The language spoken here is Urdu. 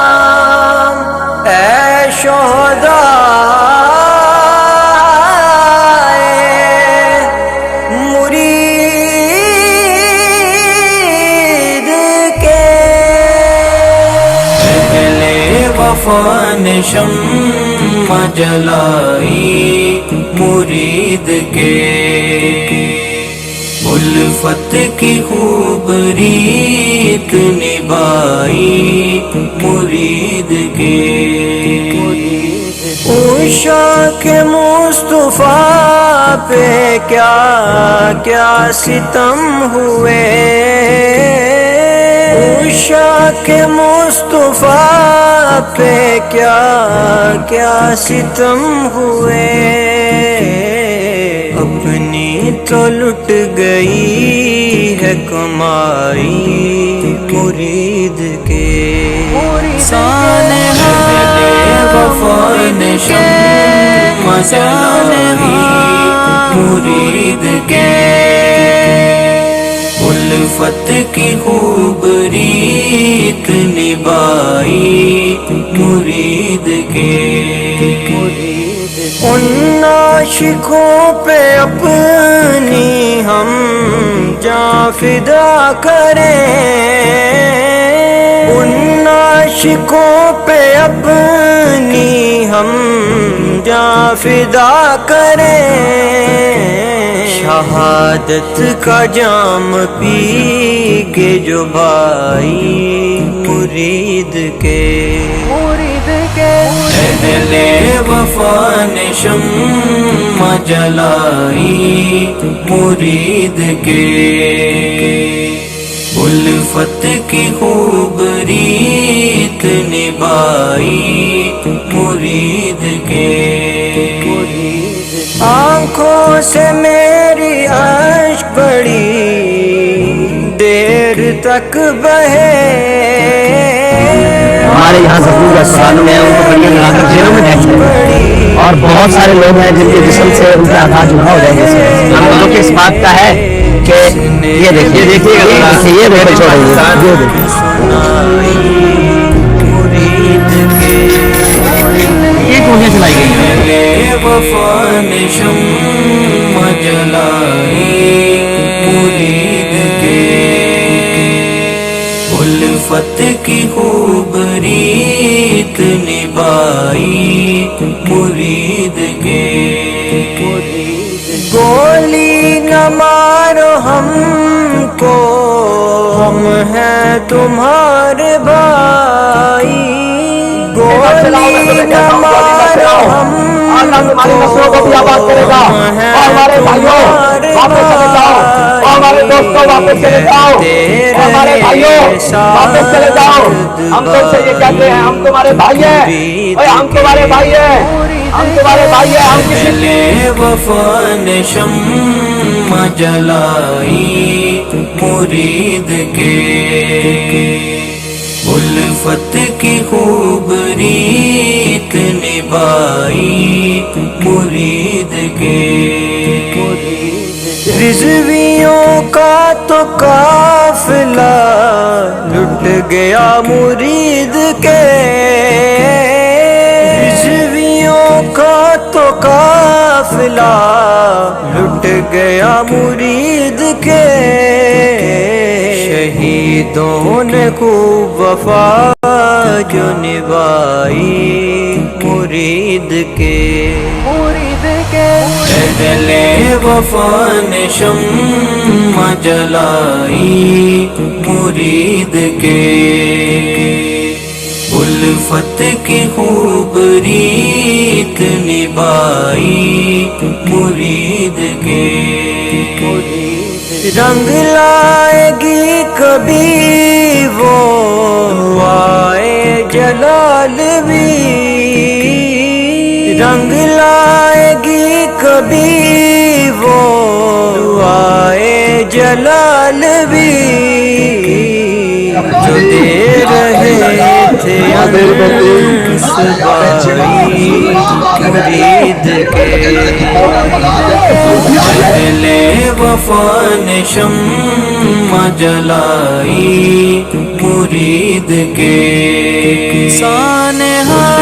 السلام اے شہدائے مرید کے، اہل وفا نے شمع جلائی مرید کے، الفت کی خوب ریت نبھائی مرید کے، عشاق مصطفیٰ پہ کیا کیا ستم ہوئے، عشاق مصطفیٰ پہ کیا کیا ستم ہوئے، اپنی تو لٹ گئی ہے کمائی مرید کے، سانحہ وفا نے شمع جلائی مرید کے، الفت کی خوب ریت نبھائی مرید کے، ان عاشقوں پہ اپنی ہم جاں فدا کریں، ان عاشقوں پہ اپنی ہم جاں فدا کریں، شہادت کا جام پی کے جو بھائی مرید کے، اہل وفا نے شمع جلائی مرید کے، الفت کی خوب ریت نبھائی مرید کے، آنکھوں سے میری اشک بڑی دیر تک بہے، ہمارے یہاں زخمی افسران میں ان کو بڑی لگا کر جیلوں میں بیٹھتے ہیں، اور بہت سارے لوگ ہیں جن کے جسم سے ان کا آغاز جدا ہو جائے گا۔ ہم لوگوں کے اس بات کا ہے کہ یہ دیکھیے یہ دیکھے چھوڑیں یہ گولیاں چلائی گئی ہیں۔ وفا نے شمع جلائی مرید کے، الفت کی خوب ریت نبھائی مرید کے، گولی نہ مارو ہم کو، ہم ہیں تمہارے بھائی، گولی نہ مارو ہم ہماری نسلوں کو بھی آباد کرے گا، اور ہمارے بھائیوں واپس چلے جاؤ، اور ہمارے دوستوں واپس چلے جاؤ، اور ہمارے بھائیوں واپس چلے جاؤ۔ ہم تو سے یہ کہتے ہیں ہم تمہارے بھائی ہیں، ہم تمہارے بھائی ہیں، ہم تمہارے بھائی ہیں، ہم کسی اہل وفا نے شمع جلائی مرید کے، الفت کی خوب ریت نبھائی مرید کے، رضویوں کا تو قافلہ لٹ گیا مرید کے، رضویوں کا تو قافلہ لٹ گیا مرید کے، شہیدوں نے خوب وفا جو نبھائی مرید کے، اہل وفا نے شمع جلائی مرید کے، الفت کی خوب ریت نبھائی مرید کے، رنگ لائے گی کبھی وہ آئے جلال بھی، رنگ لائے گی کبھی وہ آئے جلال بھی، جو دے رہے تھے انس بائی مرید کے اہلِ وفا نے شمع جلائی مرید کے سانحہ